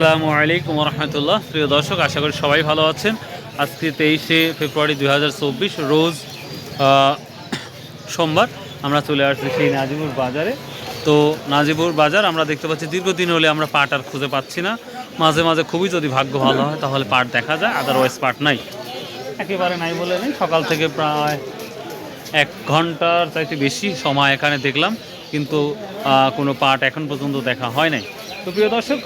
আসসালামু আলাইকুম রহমতুল্লাহ। প্রিয় দর্শক, আশা করি সবাই ভালো আছেন। আজকে 23শে ফেব্রুয়ারি 2024 রোজ সোমবার। আমরা চলে আসছি সেই নাজিবুর বাজারে। তো নাজিবুর বাজার আমরা দেখতে পাচ্ছি দীর্ঘদিন হলে আমরা পাট আর খুঁজে পাচ্ছি না। মাঝে মাঝে খুবই যদি ভাগ্য ভালো হয় তাহলে পাট দেখা যায়, আদারওয়াইজ পাট নাই, একেবারে নাই বলে নেই। সকাল থেকে প্রায় 1 ঘন্টার চাইতে বেশি সময় এখানে দেখলাম, কিন্তু কোনো পাট এখন পর্যন্ত দেখা হয় নাই। তো প্রিয় দর্শক,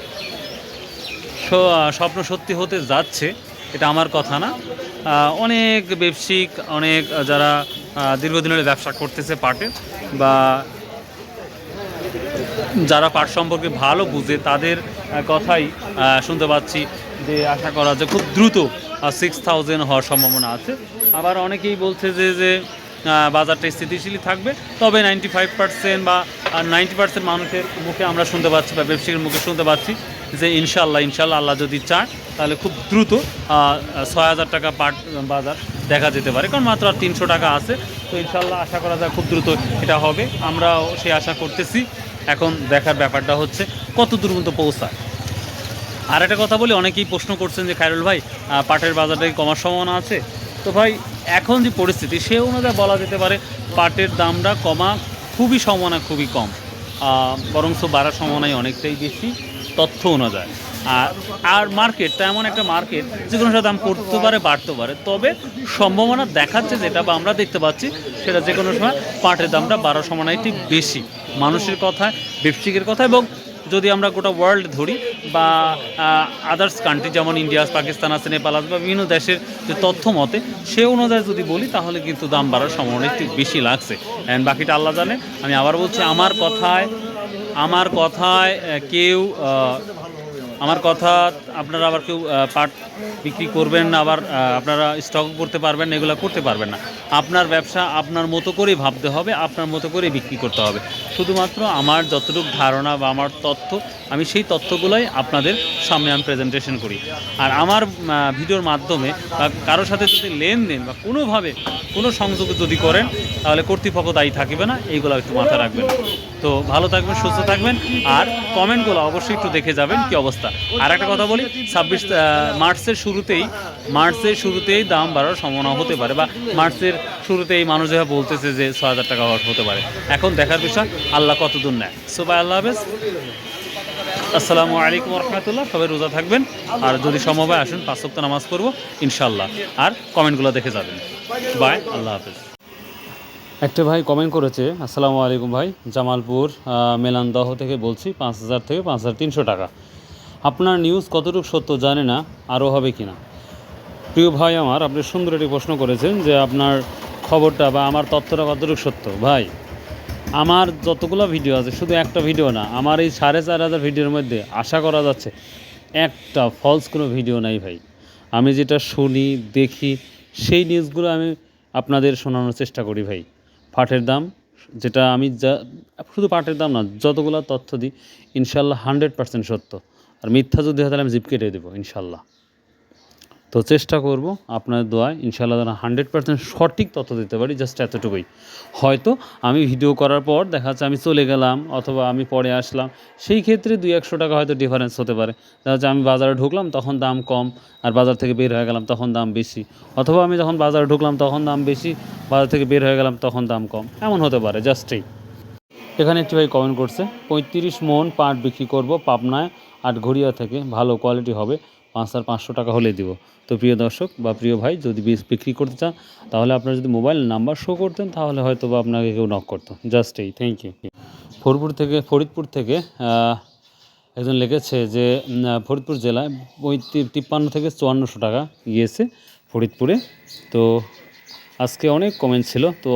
স্বপ্ন সত্যি হতে যাচ্ছে, এটা আমার কথা না। অনেক ব্যবসায়িক, অনেক যারা দীর্ঘদিনের ব্যবসা করতেছে পাটের, বা যারা পাট সম্পর্কে ভালো বুঝে তাদের কথাই শুনতে পাচ্ছি যে আশা করা যে খুব দ্রুত 6000 হওয়ার সম্ভাবনা আছে। আবার অনেকেই বলছে যে বাজারটা স্থিতিশীলই থাকবে, তবে 95% বা 90% মানুষের মুখে আমরা শুনতে পাচ্ছি বা ব্যবসায়ীর মুখে শুনতে পাচ্ছি যে ইনশাল্লাহ আল্লাহ যদি চায় তাহলে খুব দ্রুত 6000 টাকা পাট বাজার দেখা যেতে পারে, কারণ মাত্র আর 300 টাকা আছে। তো ইনশাল্লাহ আশা করা যায় খুব দ্রুত এটা হবে, আমরাও সেই আশা করতেছি। এখন দেখার ব্যাপারটা হচ্ছে কত দূর পর্যন্ত পৌঁছায়। আর একটা কথা বলি, অনেকেই প্রশ্ন করছেন যে খায়রুল ভাই, পাটের বাজারটা কি কমার সম্ভাবনা আছে? তো ভাই, এখন যে পরিস্থিতি সে অনুযায়ী বলা যেতে পারে পাটের দামটা কমা খুবই সম্ভাবনা খুবই কম, বরঞ্চ বাড়ার সম্ভাবনাই অনেকটাই বেশি তথ্য অনুযায়ী। আর মার্কেটটা এমন একটা মার্কেট যে কোনো সময় দাম পড়তে পারে, বাড়তে পারে, তবে সম্ভাবনা দেখাচ্ছে যেটা বা আমরা দেখতে পাচ্ছি সেটা যে কোনো সময় পাটের দামটা বাড়ার সম্ভাবনাই ঠিক বেশি, মানুষের কথায়, ব্যবসায়িকের কথা। এবং যদি আমরা গোটা ওয়ার্ল্ড ধরি বা আদার্স কান্ট্রি যেমন ইন্ডিয়া, পাকিস্তান আছে, নেপাল আছে, বা বিভিন্ন দেশের যে তথ্য মতে সে অনুযায়ী যদি বলি তাহলে কিন্তু দাম বাড়ার সম্ভাবনা একটু বেশি লাগছে। অ্যান্ড বাকিটা আল্লাহ জানে। আমি আবার বলছি, আমার কথায় কেউ আমার কথা আপনারা আবার কেউ পাট বিক্রি করবেন না, আবার আপনারা স্টক করতে পারবেন না, এগুলো করতে পারবেন না। আপনার ব্যবসা আপনার মতো করেই ভাবতে হবে, আপনার মতো করেই বিক্রি করতে হবে। শুধুমাত্র আমার যতটুকু ধারণা বা আমার তথ্য, আমি সেই তথ্যগুলোই আপনাদের সামনে আমি প্রেজেন্টেশন করি। আর আমার ভিডিওর মাধ্যমে বা কারোর সাথে যদি লেনদেন বা কোনোভাবে কোনো সংযোগ যদি করেন তাহলে কর্তৃপক্ষ দায়ী থাকবে না, এইগুলো একটু মাথায় রাখবেন। তো ভালো থাকবেন, সুস্থ থাকবেন, আর কমেন্টগুলো অবশ্যই একটু দেখে যাবেন কী অবস্থা। আর একটা কথা বলি, মার্চের শুরুতেই দাম বাড়ার সম্ভাবনা হতে পারে, বা মার্চের শুরুতেই মানুষ যেভাবে বলতেছে যে 6000 টাকা হতে পারে। এখন দেখার বিষয় আল্লাহ কতদূর নেয়। সো বাই, আল্লাহ হাফেজ, আসসালামু আলাইকুম রহমতুল্লাহ। সবাই রোজা থাকবেন, আর যদি সম্ভব হয় আসুন 5 ওয়াক্ত নামাজ পড়বো ইনশাল্লাহ। আর কমেন্টগুলো দেখে যাবেন। বাই, আল্লাহ হাফেজ। একটা ভাই কমেন্ট করেছে, আসসালামু আলাইকুম ভাই, জামালপুর মেলান্দহ থেকে বলছি, 5000 থেকে 5300 টাকা। আপনার নিউজ কতটুকু সত্য জানে না, আরও হবে কি না। প্রিয় ভাই আমার, আপনি সুন্দর একটি প্রশ্ন করেছেন যে আপনার খবরটা বা আমার তথ্যটা কতটুকু সত্য। ভাই, আমার যতগুলো ভিডিও আছে, শুধু একটা ভিডিও না, আমার এই 4500 ভিডিওর মধ্যে আশা করা যাচ্ছে একটা ফলস কোনো ভিডিও নাই ভাই। আমি যেটা শুনি, দেখি, সেই নিউজগুলো আমি আপনাদের শোনানোর চেষ্টা করি ভাই। পাটের দাম যেটা আমি শুধু পাটের দাম না, যতগুলো তথ্য দিই ইনশাল্লাহ 100% সত্য। আর মিথ্যা যদি হয় তাহলে আমি জিপ কেটে দেবো ইনশাল্লাহ। তো চেষ্টা করব আপনাদের দোয়ায় ইনশাআল্লাহ যেন 100% সঠিক তথ্য দিতে পারি। জাস্ট এতটুকুই। হয়তো আমি ভিডিও করার পর দেখা যাচ্ছে আমি চলে গেলাম অথবা আমি পরে আসলাম, সেই ক্ষেত্রে 200-100 টাকা হয়তো ডিফারেন্স হতে পারে। দেখা যাচ্ছে আমি বাজারে ঢুকলাম তখন দাম কম, আর বাজার থেকে বের হয়ে গেলাম তখন দাম বেশি, অথবা আমি যখন বাজারে ঢুকলাম তখন দাম বেশি, বাজার থেকে বের হয়ে গেলাম তখন দাম কম, এমন হতে পারে। জাস্টই এখানে একটি ভাই কমেন্ট করছে, 35 মন পাট বিক্রি করব পাবনায় আটঘরিয়া থেকে, ভালো কোয়ালিটি হবে, 5500 টাকা হলে দিব। তো প্রিয় দর্শক বা প্রিয় ভাই, যদি বীজ বিক্রি করতে চান তাহলে আপনার যদি মোবাইল নাম্বার শো করতেন তাহলে হয়তো বা আপনাকে কেউ নক করতো। জাস্ট এই, থ্যাংক ইউ। ফরিদপুর থেকে একজন লিখেছে যে ফরিদপুর জেলায় 53 থেকে 5400 টাকা গিয়েছে ফরিদপুরে। তো আজকে অনেক কমেন্ট ছিল, তো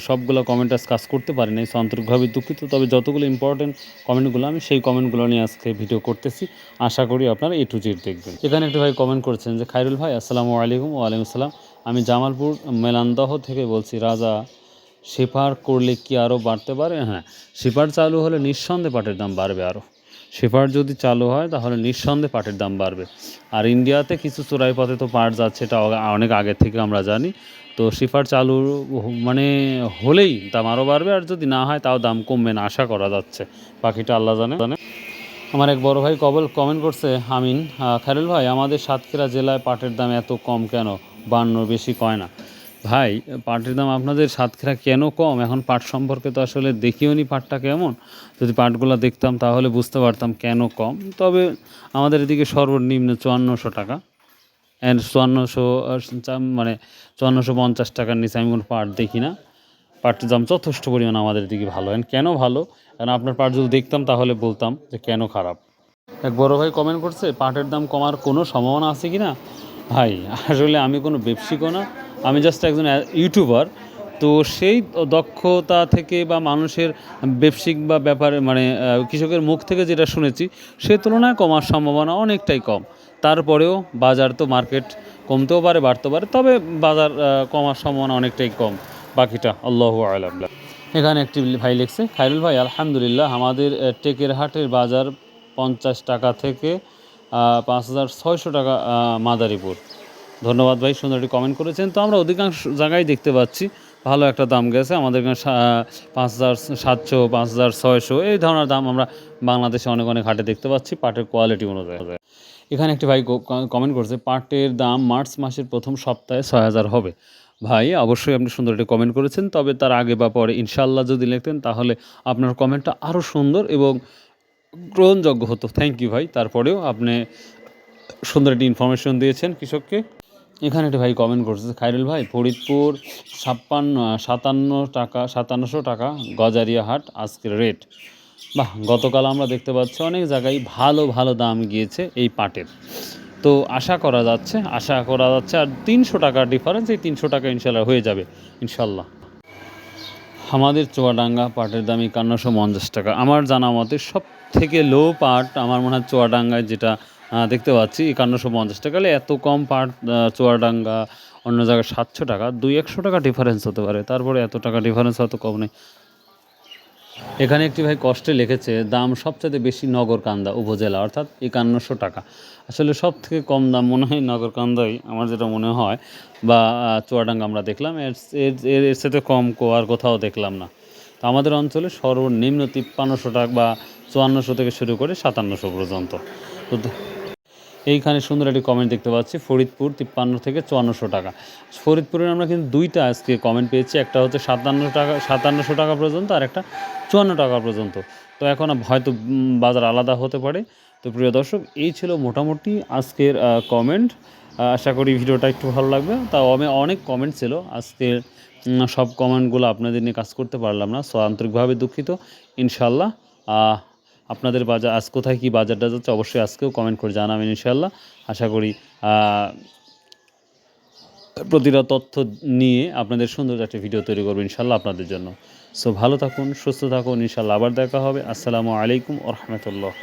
সবগুলো কমেন্ট আজ কাজ করতে পারি নাই, আন্তরিকভাবে দুঃখিত। তবে যতগুলো ইম্পর্টেন্ট কমেন্টগুলো, আমি সেই কমেন্টগুলো নিয়ে আজকে ভিডিও করতেছি। আশা করি আপনারা A to Z দেখবেন। এখানে একটি ভাই কমেন্ট করছেন যে খায়রুল ভাই, আসসালামু আলাইকুম। ওয়ালাইকুম আসসালাম। আমি জামালপুর মেলান্দহ থেকে বলছি, রাজা শিপার করলে কি আরও বাড়তে পারে? হ্যাঁ, শিপার চালু হলে নিঃসন্দেহে পাটের দাম বাড়বে। আরও শিপার যদি চালু হয় তাহলে নিঃসন্দেহে পাটের দাম বাড়বে। আর ইন্ডিয়াতে কিছু চোরাই পথে তো পাট যাচ্ছে, এটা অনেক আগে থেকে আমরা জানি। তো শিপার চালু মানে হলেই দাম আরও বাড়বে, আর যদি না হয় তাও দাম কমবে না আশা করা যাচ্ছে। বাকিটা আল্লাহ জানে। আমার এক বড় ভাই কমেন্ট করছে, আমিন, খায়রুল ভাই আমাদের সাতক্ষীরা জেলায় পাটের দাম এত কম কেন? 52 বেশি কয় না? ভাই, পাটের দাম আপনাদের সাতক্ষীরা কেন কম? এখন পাট সম্পর্কে তো আসলে দেখিও নি পাটটা কেমন। যদি পাটগুলো দেখতাম তাহলে বুঝতে পারতাম কেন কম। তবে আমাদের এদিকে সর্বনিম্ন 5400 টাকা, অ্যান্ড 5400 মানে 5450 টাকার নিচে আমি কোনো পাট দেখি না। পাটের দাম যথেষ্ট পরিমাণ আমাদের দিকে ভালো। অ্যান্ড কেন ভালো? কারণ আপনার পাট যদি দেখতাম তাহলে বলতাম যে কেন খারাপ। এক বড় ভাই কমেন্ট করছে, পাটের দাম কমার কোনো সম্ভাবনা আছে কি না? ভাই, আসলে আমি কোনো ব্যবসায়িকও না, আমি জাস্ট একজন ইউটিউবার। তো সেই দক্ষতা থেকে বা মানুষের ব্যবসায়িক বা ব্যাপারে মানে কৃষকের মুখ থেকে যেটা শুনেছি, সে তুলনায় কমার সম্ভাবনা অনেকটাই কম। তারপরেও বাজার তো মার্কেট কমতেও পারে বাড়তেও পারে, তবে বাজার কমার সম্ভাবনা অনেকটাই কম। বাকিটা আল্লাহু আ'লাম। এখানে একটি ভাই লিখছে, খায়রুল ভাই আলহামদুলিল্লাহ, আমাদের টেকের হাটের বাজার 50 টাকা থেকে 5600 টাকা মাদারীপুর। ধন্যবাদ ভাই, সুন্দর একটি কমেন্ট করেছেন। তো আমরা অধিকাংশ জায়গায় দেখতে পাচ্ছি ভালো একটা দাম গেছে। আমাদের এখানে 5700, 5600 এই ধরনের দাম আমরা বাংলাদেশে অনেক অনেক হাটে দেখতে পাচ্ছি পাটের কোয়ালিটি অনুযায়ী। এখানে একটি ভাই কমেন্ট করছে, পাটের দাম মার্চ মাসের প্রথম সপ্তাহে 6000 হবে। ভাই, অবশ্যই আপনি সুন্দর একটি কমেন্ট করেছেন, তবে তার আগে বা পরে ইনশাল্লাহ যদি লিখতেন তাহলে আপনার কমেন্টটা আরও সুন্দর এবং গ্রহণযোগ্য হতো। থ্যাংক ইউ ভাই, তারপরেও আপনি সুন্দর একটি ইনফরমেশন দিয়েছেন কৃষককে। এখানে একটি ভাই কমেন্ট করছে, খায়রুল ভাই ফরিদপুর 5700 টাকা গজারিয়া হাট আজকের রেট। বাহ, গতকাল আমরা দেখতে পাচ্ছি অনেক জায়গায় ভালো ভালো দাম গিয়েছে এই পাটের। তো আশা করা যাচ্ছে আর 300 টাকার ডিফারেন্স, এই 300 টাকা ইনশাল্লাহ হয়ে যাবে ইনশাল্লাহ। আমাদের চুয়াডাঙ্গা পাটের দাম 5150 টাকা। আমার জানা মতে সব থেকে লো পাট আমার মনে হয় চুয়াডাঙ্গায় যেটা দেখতে পাচ্ছি 5150 টাকা। হলে এত কম পাট চুয়াডাঙ্গা, অন্য জায়গায় 700 টাকা, 200-100 টাকা ডিফারেন্স হতে পারে, তারপরে এত টাকা ডিফারেন্স হয়তো কম নেই। এখানে একটি ভাই কষ্টে লিখেছে, দাম সবচেয়ে বেশি নগরকান্দা উপজেলা, অর্থাৎ 5100 টাকা। আসলে সব থেকে কম দাম মনে হয় নগরকান্দাই, আমার যেটা মনে হয়, বা চুয়াডাঙ্গা আমরা দেখলাম। এর এর এর এর সাথে কম আর কোথাও দেখলাম না। তো আমাদের অঞ্চলে সর্বনিম্ন 5300 টাকা বা 5400 থেকে শুরু করে 5700 পর্যন্ত। তো এইখানে সুন্দর একটি কমেন্ট দেখতে পাচ্ছি, ফরিদপুর 53 থেকে 5400 টাকা। ফরিদপুরের আমরা কিন্তু দুইটা আজকে কমেন্ট পেয়েছি, একটা হচ্ছে 5700 টাকা পর্যন্ত, আর একটা 54 টাকা পর্যন্ত। তো এখন হয়তো বাজার আলাদা হতে পারে। তো প্রিয় দর্শক, এই ছিল মোটামুটি আজকের কমেন্ট। আশা করি ভিডিওটা একটু ভালো লাগবে। তাও আমি অনেক কমেন্ট ছিল আজকের, সব কমেন্টগুলো আপনাদের নিয়ে কাজ করতে পারলাম না, সো আন্তরিকভাবে দুঃখিত। ইনশাল্লাহ আপনাদের বাজার আজ কোথায় কী বাজারটা যাচ্ছে অবশ্যই আজকেও কমেন্ট করে জানাবেন ইনশাল্লাহ। আশা করি প্রতিটা তথ্য নিয়ে আপনাদের সুন্দর একটা ভিডিও তৈরি করবো ইনশাল্লাহ আপনাদের জন্য। সো ভালো থাকুন, সুস্থ থাকুন, ইনশাল্লাহ আবার দেখা হবে। আসসালামু আলাইকুম ওয়া রাহমাতুল্লাহ।